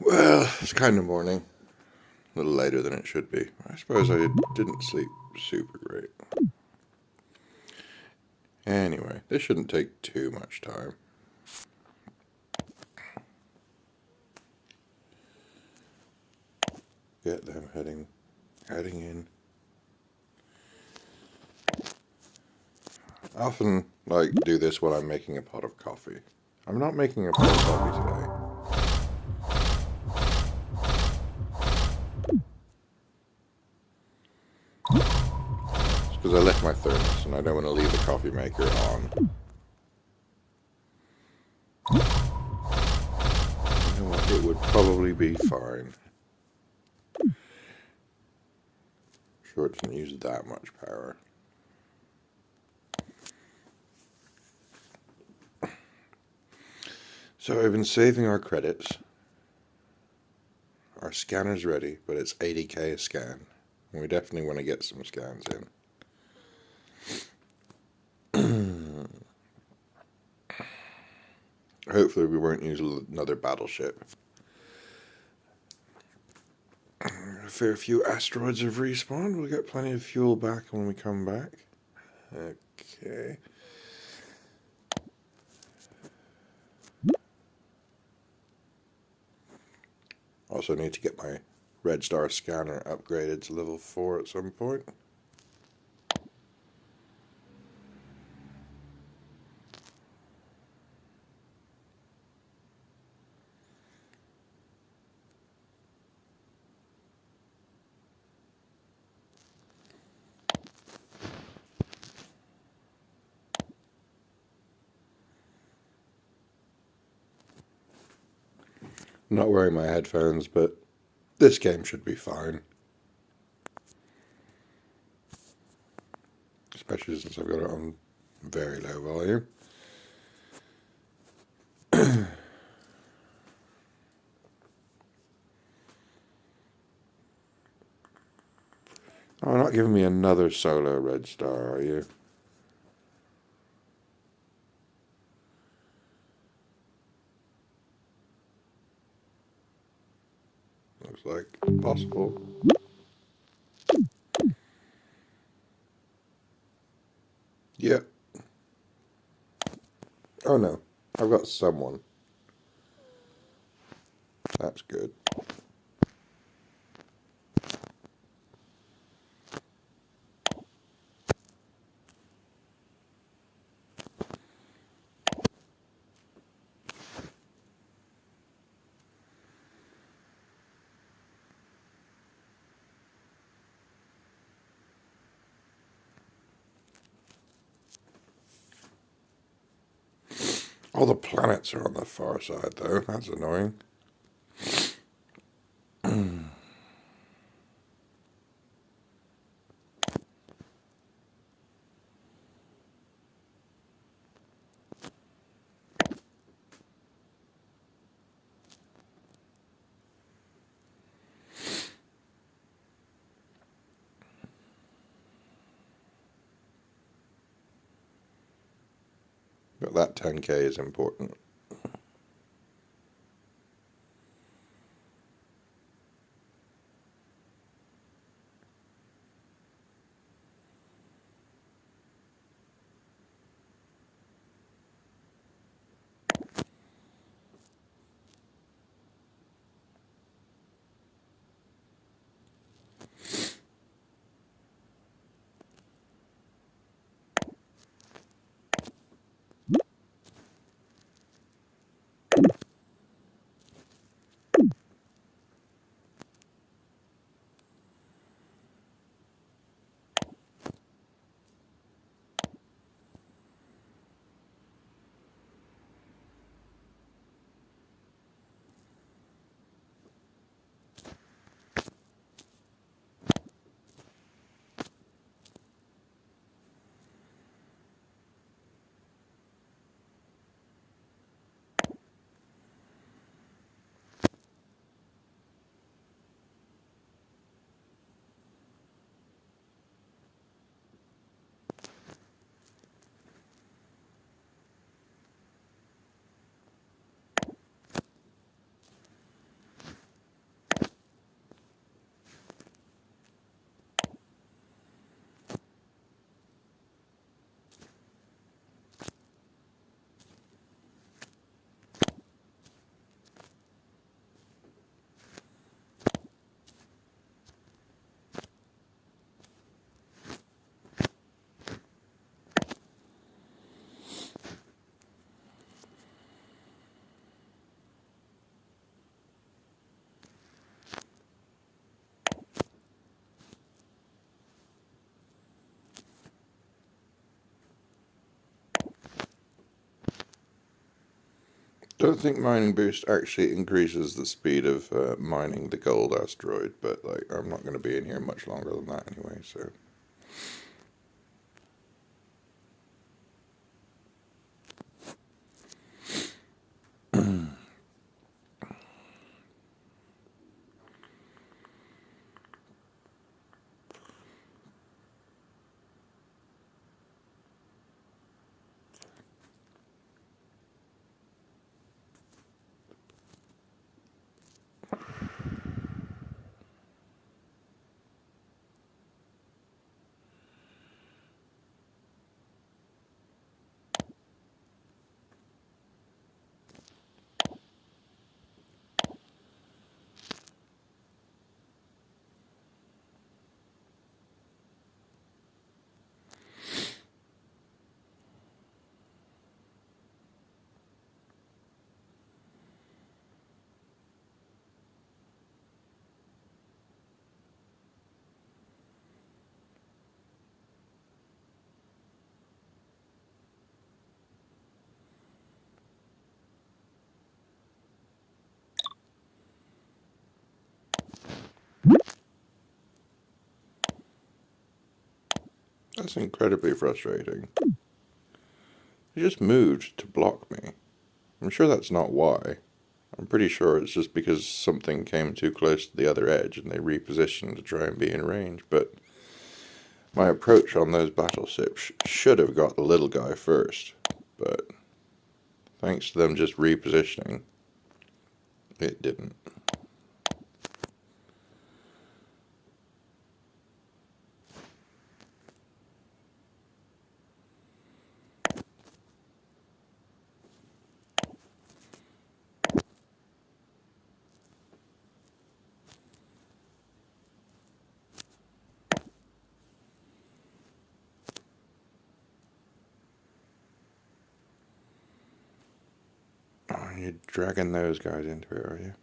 Well, it's kind of morning. A little later than it should be. I suppose I didn't sleep super great. Anyway, this shouldn't take too much time. Get them heading in. I often do this while I'm making a pot of coffee. I'm not making a pot of coffee today. It's because I left my thermos and I don't want to leave the coffee maker on. You know what? It would probably be fine. Sure, it doesn't use that much power. So I've been saving our credits. Our scanner's ready, but it's 80k a scan. And we definitely want to get some scans in. Hopefully we won't use another battleship. A fair few asteroids have respawned. We'll get plenty of fuel back when we come back. Okay. Also need to get my Red Star scanner upgraded to level 4 at some point. I'm not wearing my headphones, but this game should be fine. Especially since I've got it on very low volume. Oh, not giving me another solo Red Star, are you? Looks like possible. Yep. Oh no, I've got someone. That's good. All the planets are on the far side, though. That's annoying. But that 10k is important. Don't think mining boost actually increases the speed of mining the gold asteroid, but like I'm not going to be in here much longer than that anyway, so. That's incredibly frustrating. He just moved to block me. I'm sure that's not why. I'm pretty sure it's just because something came too close to the other edge and they repositioned to try and be in range, but my approach on those battleships should have got the little guy first, but thanks to them just repositioning, it didn't. Oh, you're dragging those guys into it, are you?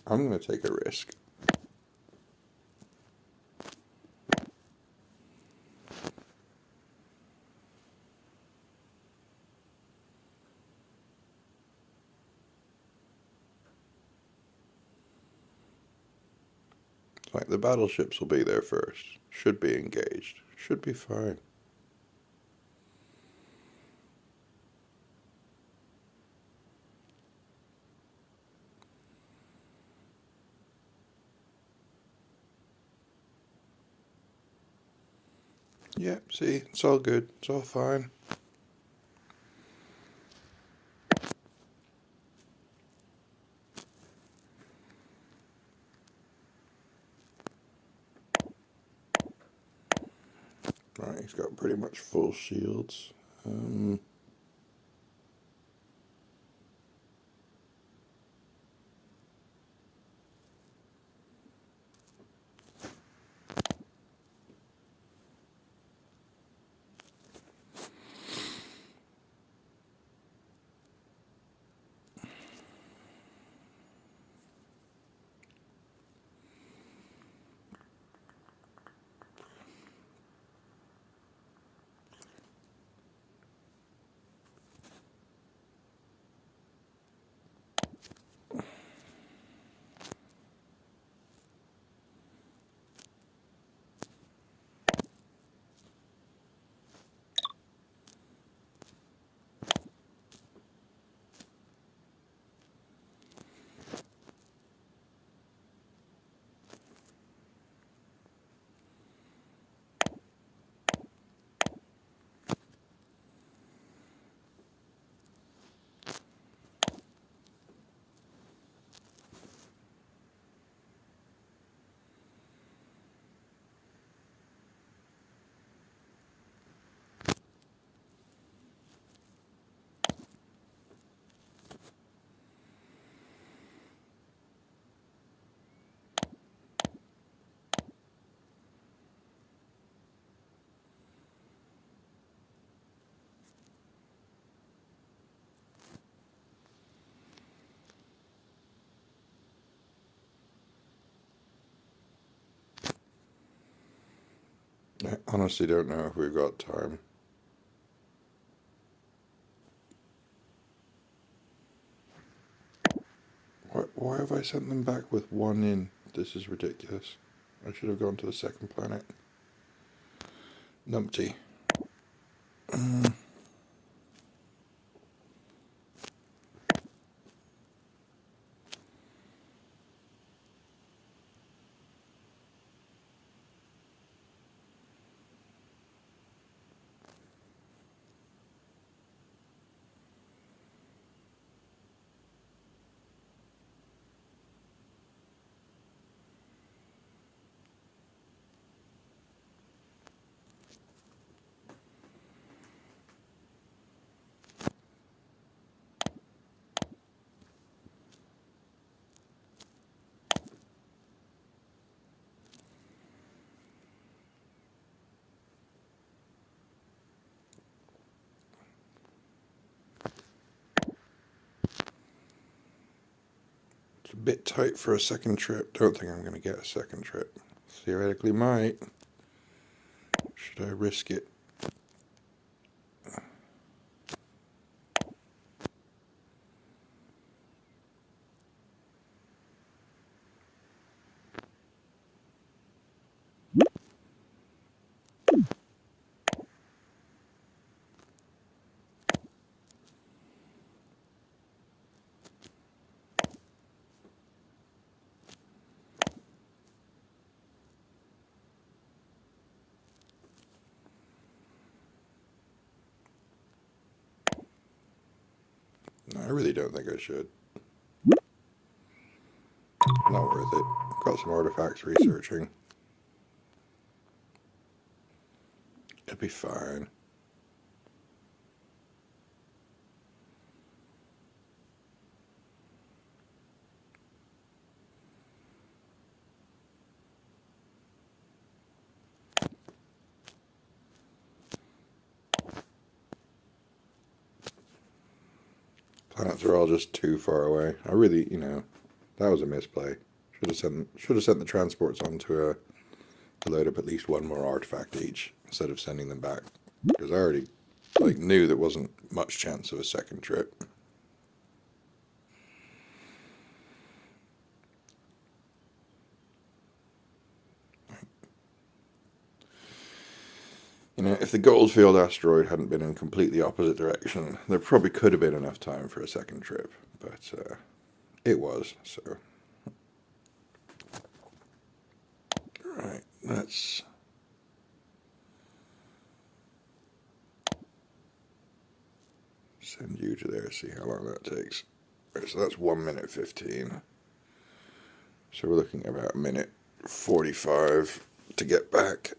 I'm going to take a risk. Like, the battleships will be there first. Should be engaged. Should be fine. Yeah, see, it's all good. It's all fine. Right, he's got pretty much full shields. I honestly don't know if we've got time. Why have I sent them back with one in? This is ridiculous. I should have gone to the second planet. Numpty. It's a bit tight for a second trip. Don't think I'm going to get a second trip. Theoretically might. Should I risk it? No, I really don't think I should. Not worth it. Got some artifacts researching. It'll be fine. Planets are all just too far away. I really, that was a misplay. Should have sent the transports on to load up at least one more artifact each instead of sending them back. Because I already knew there wasn't much chance of a second trip. If the Goldfield asteroid hadn't been in completely opposite direction, there probably could have been enough time for a second trip, but it was, so. Right, let's send you to there, see how long that takes. Right, so that's 1 minute 15. So we're looking at about a minute 45 to get back.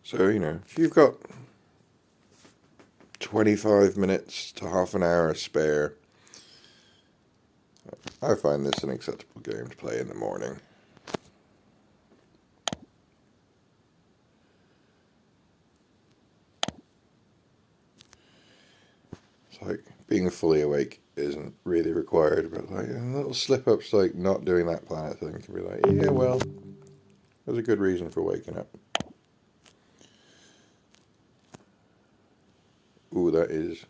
So, if you've got 25 minutes to half an hour spare, I find this an acceptable game to play in the morning. It's being fully awake isn't really required, but little slip-ups like not doing that planet thing can be yeah, well, there's a good reason for waking up. Ooh, that is...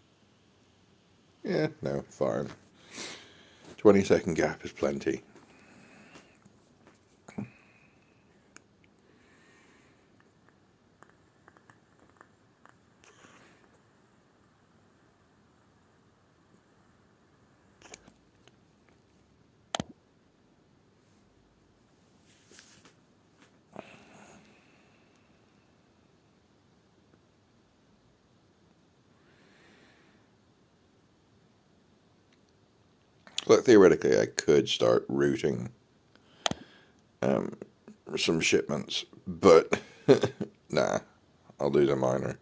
Yeah, no, fine. 20-second gap is plenty. Like, theoretically, I could start routing some shipments, but nah, I'll do the minor.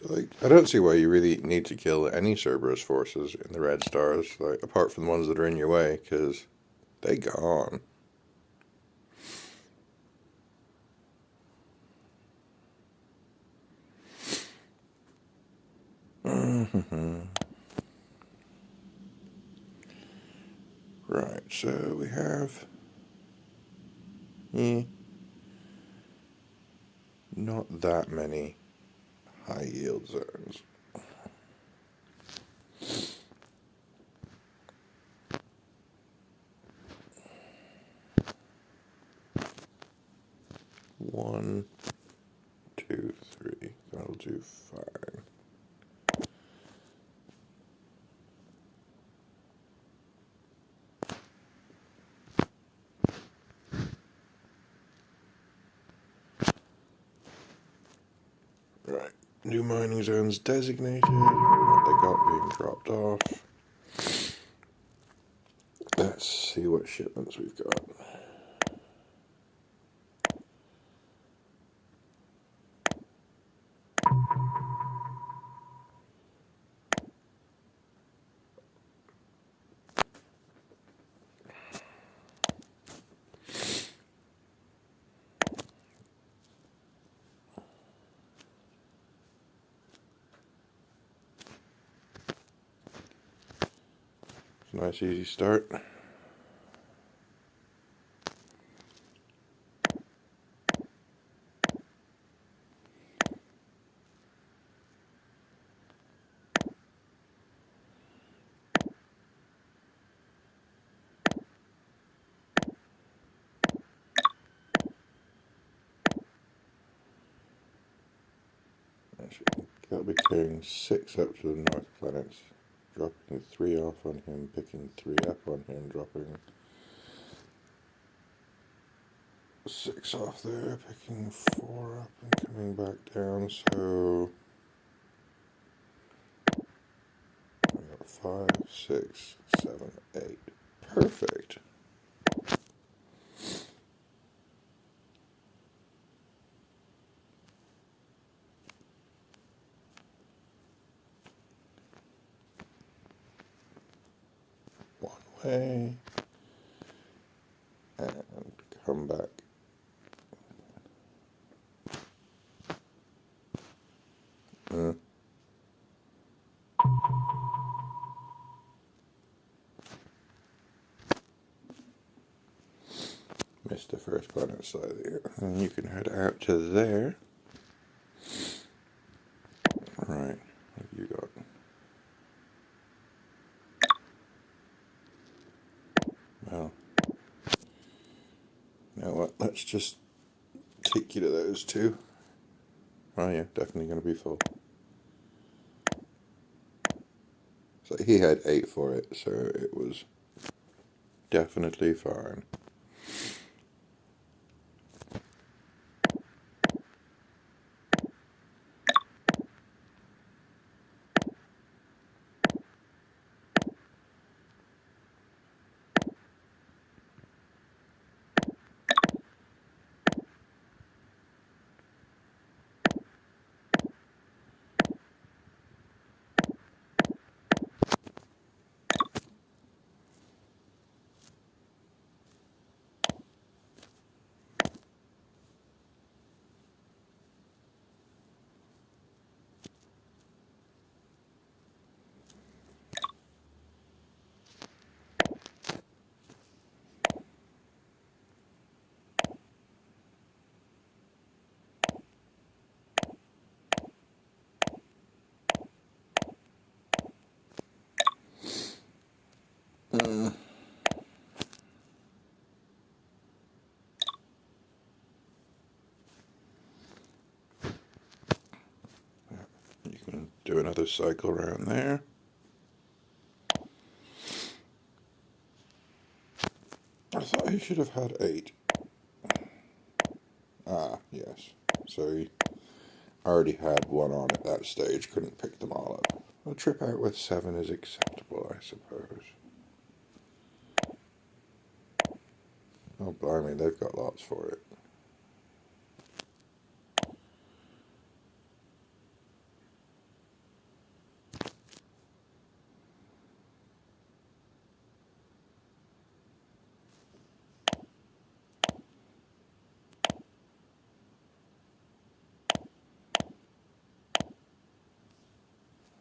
Like, I don't see why you really need to kill any Cerberus forces in the Red Stars, like, apart from the ones that are in your way, because they gone. Right, so we have not that many high yield zones. One, two, three. That'll do fine. Right. New mining zones designated. What they got being dropped off. Let's see what shipments we've got. Nice easy start. That'll be carrying 6 up to the north planets, dropping 3 off on him, picking 3 up on him, dropping 6 off there, picking 4 up and coming back down, so I got 5, 6, 7, 8. Perfect. One way and come back. Missed the first planet slightly, and you can head out to there. Right, what have you got? Well, you know what, let's just take you to those 2. Oh yeah, definitely going to be full. So he had 8 for it, so it was definitely fine. another cycle around there. I thought he should have had 8. Ah, yes. So he already had one on at that stage, couldn't pick them all up. A trip out with 7 is acceptable, I suppose. Oh, blimey, they've got lots for it.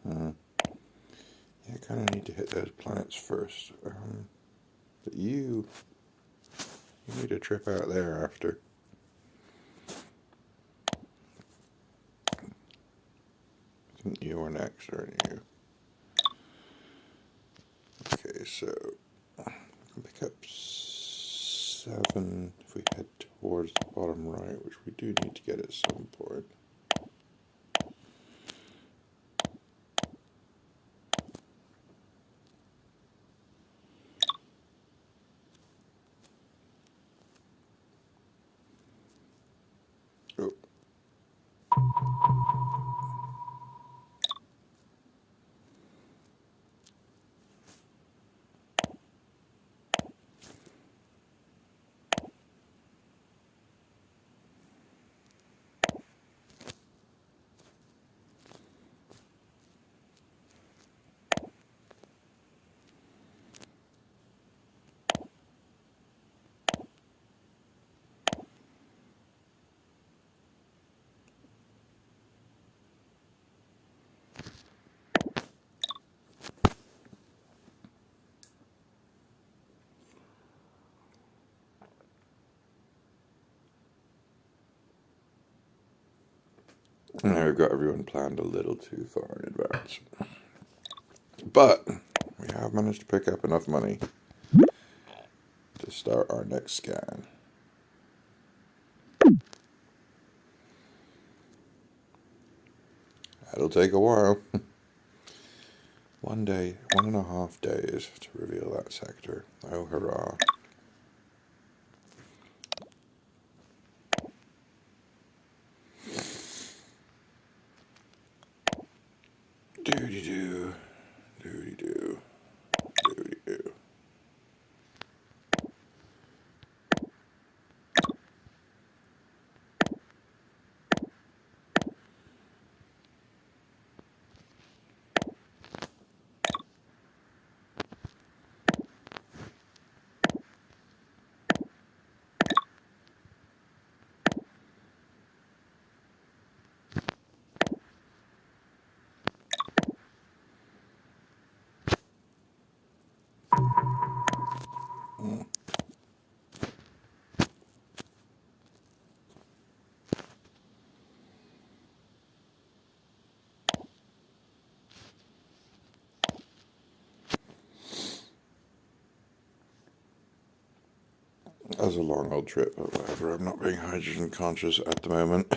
Yeah, I kind of need to hit those planets first. But you need a trip out there after. I think you are next, aren't you? Okay, so we can pick up 7 if we head towards the bottom right, which we do need to get at some point. Oh. Now we've got everyone planned a little too far in advance. But we have managed to pick up enough money to start our next scan. That'll take a while. 1 day, 1.5 days to reveal that sector. Oh, hurrah. Doody-doo, doody-doo, doody-doo. That was a long old trip, but whatever, I'm not being hydrogen conscious at the moment.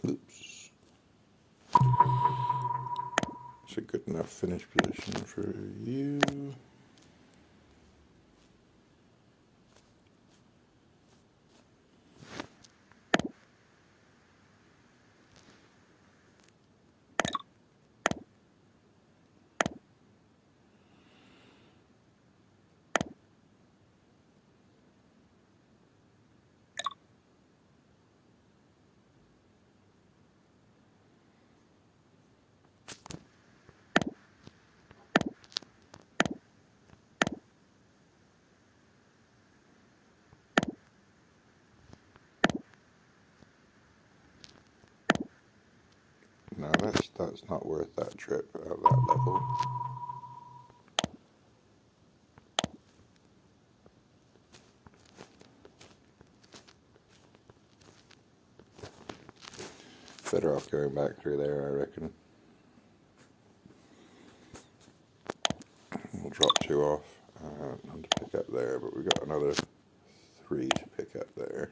Oops. It's a good enough finish position for you. No, that's not worth that trip at that level. Better off going back through there, I reckon. We'll drop 2 off and to pick up there, but we've got another 3 to pick up there.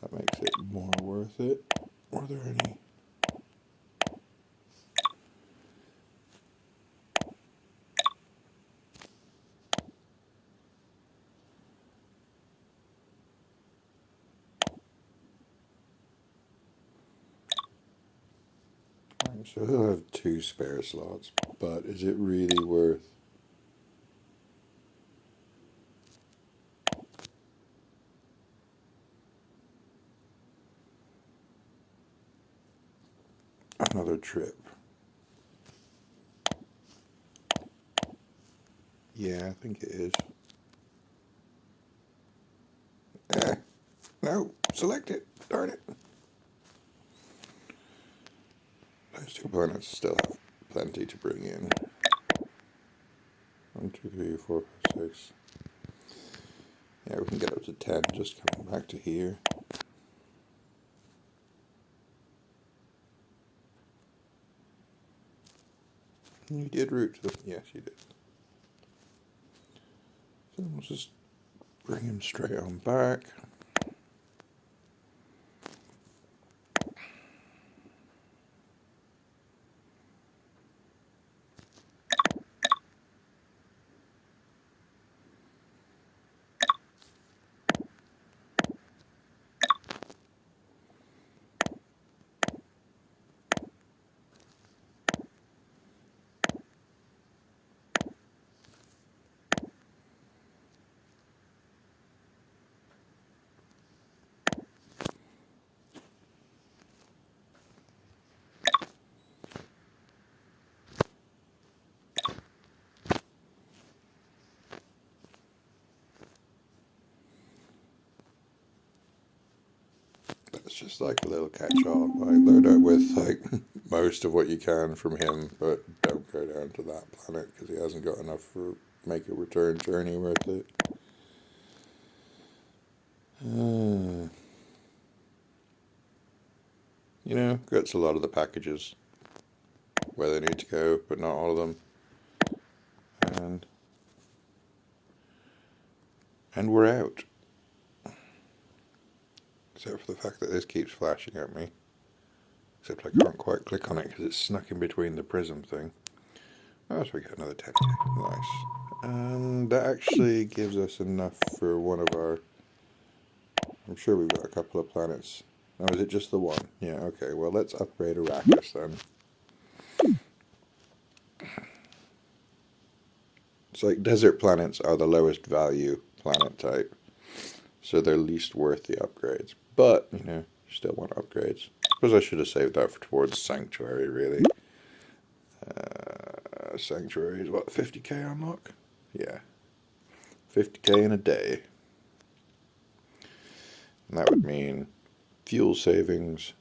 That makes it more worth it. Are there any? So he'll have 2 spare slots, but is it really worth another trip? Yeah, I think it is. No, select it. Darn it. Those 2 planets still have plenty to bring in. 1, 2, 3, 4, 5, 6. Yeah, we can get up to 10 just coming back to here. You did route to the... Yes, you did. So we'll just bring him straight on back. It's just like a little catch-all. Like, load up with like most of what you can from him, but don't go down to that planet because he hasn't got enough for make a return journey worth it. You know, gets a lot of the packages where they need to go, but not all of them. And we're out. Except for the fact that this keeps flashing at me. Except I can't quite click on it because it's snuck in between the prism thing. Oh, so we get another 10. Nice. And that actually gives us enough for one of our... I'm sure we've got a couple of planets. Oh, is it just the one? Yeah, okay. Well, let's upgrade Arrakis then. It's like desert planets are the lowest value planet type. So they're least worth the upgrades. But, you know, you still want upgrades. Suppose I should have saved that for towards Sanctuary, really. Sanctuary is what, 50k unlock? Yeah. 50k in a day. And that would mean fuel savings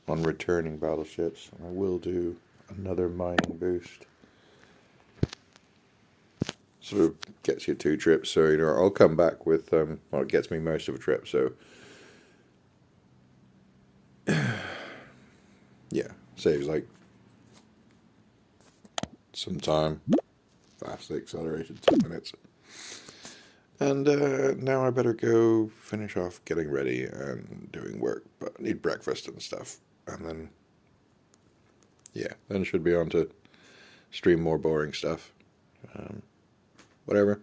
on returning battleships. I will do another mining boost. Sort of gets you 2 trips, so you know I'll come back with well, it gets me most of a trip, so yeah, saves like some time. Fastly accelerated 2 minutes. And now I better go finish off getting ready and doing work, but I need breakfast and stuff, and then yeah, then I should be on to stream more boring stuff. Whatever.